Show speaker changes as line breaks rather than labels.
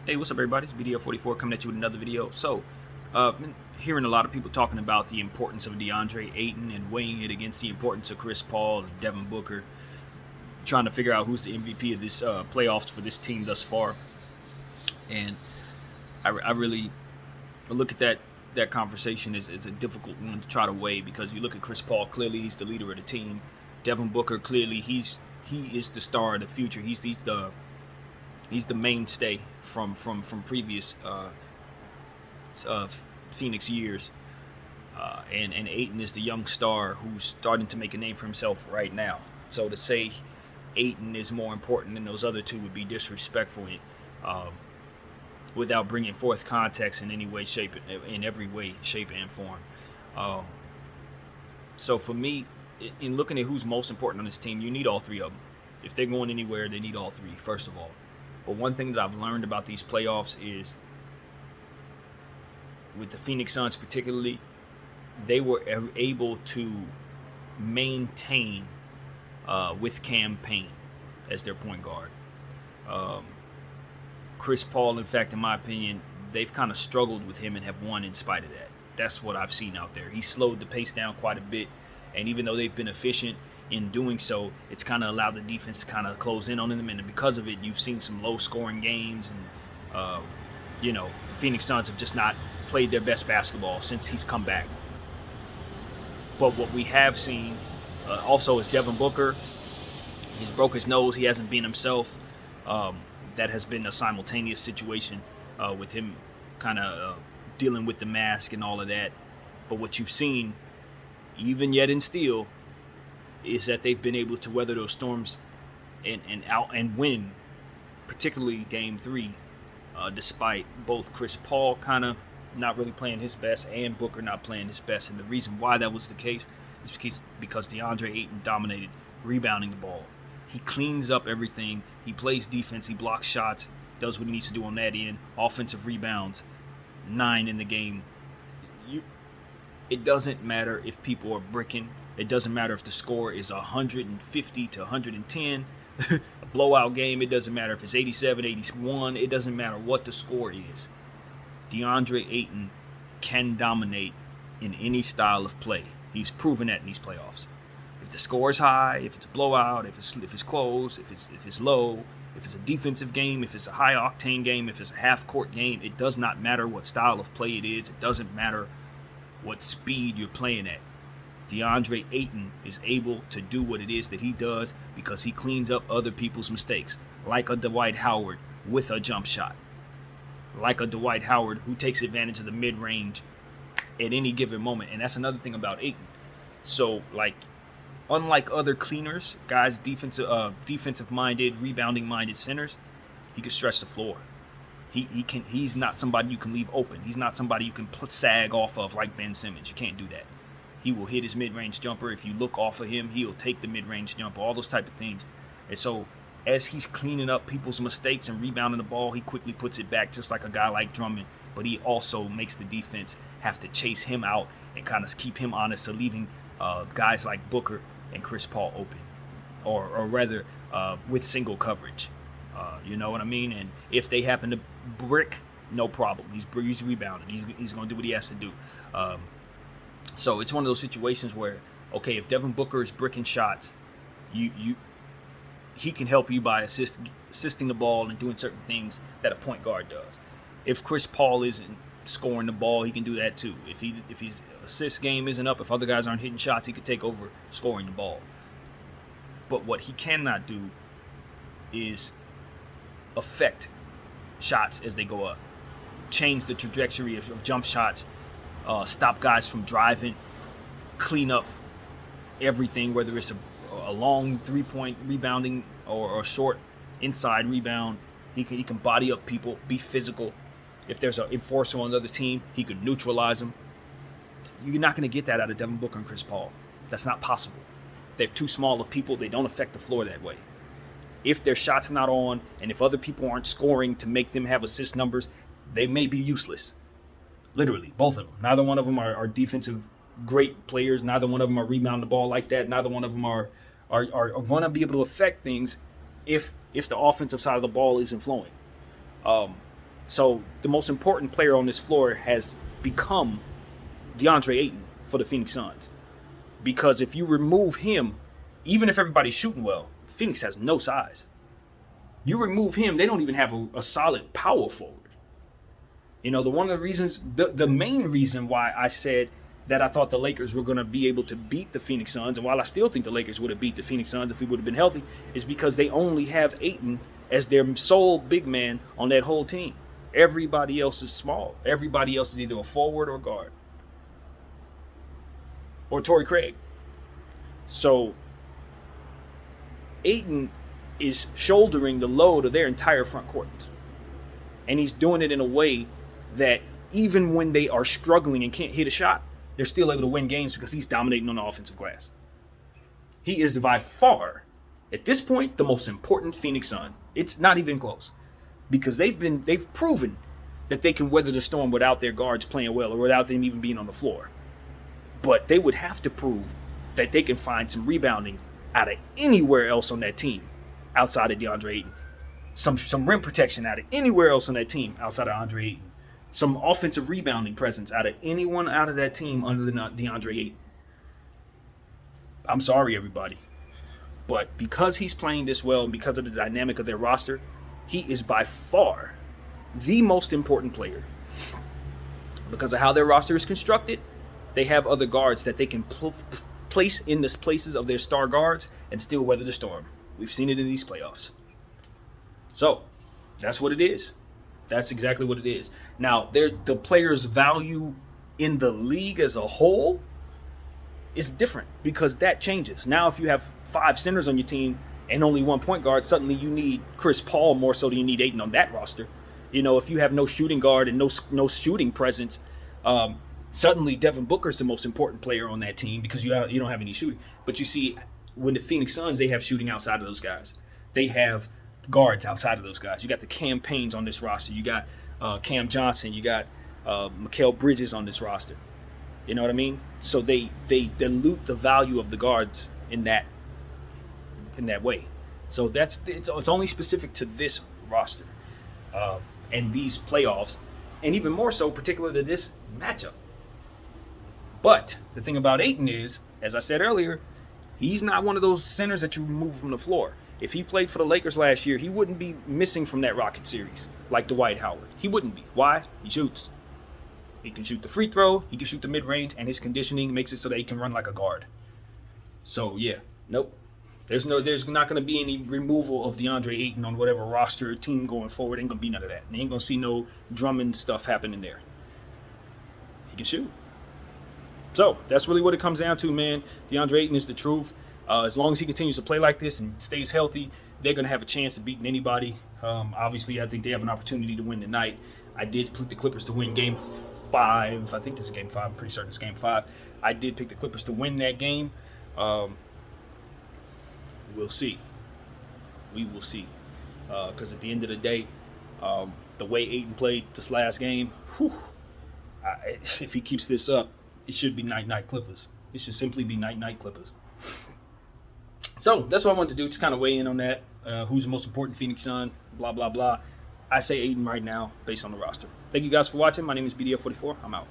Hey, what's up, everybody? It's BDL44 coming at you with another video. Been hearing a lot of people talking about the importance of DeAndre Ayton and weighing it against the importance of Chris Paul and Devin Booker, trying to figure out who's the MVP of this playoffs for this team thus far. And I really look at that conversation as a difficult one to try to weigh, because you look at Chris Paul, clearly he's the leader of the team. Devin Booker, clearly he is the star of the future. He's the mainstay from previous Phoenix years, and Ayton is the young star who's starting to make a name for himself right now. So to say Ayton is more important than those other two would be disrespectful, um, without bringing forth context in any way, shape, in every way, shape, and form. Um, so for me, in looking at who's most important on this team, you need all three of them. If they're going anywhere, they need all three, first of all. But one thing that I've learned about these playoffs is, with the Phoenix Suns particularly, they were able to maintain with Cam Payne as their point guard. Um, Chris Paul, in fact, in my opinion, they've kind of struggled with him and have won in spite of that. That's what I've seen out there. He slowed the pace down quite a bit, and even though they've been efficient in doing so, it's kind of allowed the defense to kind of close in on them, and because of it, you've seen some low-scoring games, and the Phoenix Suns have just not played their best basketball since he's come back. But what we have seen also is Devin Booker. He's broke his nose. He hasn't been himself. That has been a simultaneous situation with him kind of dealing with the mask and all of that. But what you've seen, even yet and still, is that they've been able to weather those storms and win, particularly Game 3, despite both Chris Paul kind of not really playing his best and Booker not playing his best. And the reason why that was the case is because DeAndre Ayton dominated rebounding the ball. He cleans up everything. He plays defense. He blocks shots. Does what he needs to do on that end. Offensive rebounds, 9 in the game. It doesn't matter if people are bricking. It doesn't matter if the score is 150 to 110. A blowout game. It doesn't matter if it's 87, 81. It doesn't matter what the score is. DeAndre Ayton can dominate in any style of play. He's proven that in these playoffs. If the score is high, if it's a blowout, if it's close, if it's low, if it's a defensive game, if it's a high octane game, if it's a half court game, it does not matter what style of play it is. It doesn't matter what speed you're playing at. DeAndre Ayton is able to do what it is that he does because he cleans up other people's mistakes, like a Dwight Howard with a jump shot, like a Dwight Howard who takes advantage of the mid-range at any given moment. And that's another thing about Ayton. So, unlike other cleaners, guys, defensive-minded, rebounding-minded centers, he can stretch the floor. He's not somebody you can leave open. He's not somebody you can sag off of like Ben Simmons. You can't do that. He will hit his mid-range jumper. If you look off of him, he'll take the mid-range jumper, all those type of things. And so, as he's cleaning up people's mistakes and rebounding the ball, he quickly puts it back, just like a guy like Drummond. But he also makes the defense have to chase him out and kind of keep him honest, to leaving guys like Booker and Chris Paul open, or rather with single coverage. You know what I mean? And if they happen to brick, no problem. He's rebounding. He's going to do what he has to do. So it's one of those situations where, okay, if Devin Booker is bricking shots, he can help you by assisting the ball and doing certain things that a point guard does. If Chris Paul isn't scoring the ball, he can do that too. If his assist game isn't up, if other guys aren't hitting shots, he could take over scoring the ball. But what he cannot do is affect shots as they go up, change the trajectory of jump shots, stop guys from driving, clean up everything, whether it's a long three-point rebounding or a short inside rebound. He can body up people, be physical. If there's an enforcer on the other team, he could neutralize them. You're not going to get that out of Devin Booker and Chris Paul. That's not possible. They're too small of people. They don't affect the floor that way. If their shot's not on, and if other people aren't scoring to make them have assist numbers, they may be useless. Literally, both of them. Neither one of them are defensive great players. Neither one of them are rebounding the ball like that. Neither one of them are going to be able to affect things if the offensive side of the ball isn't flowing. So the most important player on this floor has become DeAndre Ayton for the Phoenix Suns. Because if you remove him, even if everybody's shooting well, Phoenix has no size. You remove him, they don't even have a solid power forward. You know, one of the reasons, the main reason why I said that I thought the Lakers were going to be able to beat the Phoenix Suns, and while I still think the Lakers would have beat the Phoenix Suns if we would have been healthy, is because they only have Ayton as their sole big man on that whole team. Everybody else is small. Everybody else is either a forward or guard. Or Torrey Craig. So Ayton is shouldering the load of their entire front court. And he's doing it in a way that even when they are struggling and can't hit a shot, they're still able to win games because he's dominating on the offensive glass. He is by far, at this point, the most important Phoenix Sun. It's not even close. Because they've proven that they can weather the storm without their guards playing well or without them even being on the floor. But they would have to prove that they can find some rebounding out of anywhere else on that team outside of DeAndre Ayton. Some rim protection out of anywhere else on that team outside of Andre Ayton. Some offensive rebounding presence out of anyone out of that team other than DeAndre Ayton. I'm sorry, everybody. But because he's playing this well and because of the dynamic of their roster, he is by far the most important player. Because of how their roster is constructed, they have other guards that they can place in the places of their star guards and still weather the storm. We've seen it in these playoffs. So, that's what it is. That's exactly what it is. Now, the player's value in the league as a whole is different because that changes. Now, if you have 5 centers on your team and only 1 point guard, suddenly you need Chris Paul more so than you need Ayton on that roster. You know, if you have no shooting guard and no shooting presence, suddenly Devin Booker's the most important player on that team because you don't have any shooting. But you see, when the Phoenix Suns, they have shooting outside of those guys. They have guards outside of those guys. You got the campaigns on this roster. You got Cam Johnson. You got Mikal Bridges on this roster. You know what I mean? So they dilute the value of the guards in that way. So it's only specific to this roster and these playoffs, and even more so, particular to this matchup. But the thing about Ayton is, as I said earlier, he's not one of those centers that you remove from the floor. If he played for the Lakers last year, he wouldn't be missing from that Rocket series like Dwight Howard. He wouldn't be. Why? He shoots. He can shoot the free throw, he can shoot the mid-range, and his conditioning makes it so that he can run like a guard. So, yeah, nope. There's not going to be any removal of DeAndre Ayton on whatever roster team going forward. Ain't going to be none of that. They ain't going to see no Drummond stuff happening there. He can shoot. So, that's really what it comes down to, man. DeAndre Ayton is the truth. As long as he continues to play like this and stays healthy, they're going to have a chance of beating anybody. Obviously, I think they have an opportunity to win tonight. I did pick the Clippers to win Game 5. I think this is Game 5. I'm pretty certain it's Game 5. I did pick the Clippers to win that game. We'll see. We will see. Because at the end of the day, the way Ayton played this last game, if he keeps this up, it should be night-night Clippers. It should simply be night-night Clippers. So that's what I wanted to do, just kind of weigh in on that. Who's the most important Phoenix Sun, blah, blah, blah. I say Ayton right now based on the roster. Thank you guys for watching. My name is BDF44. I'm out.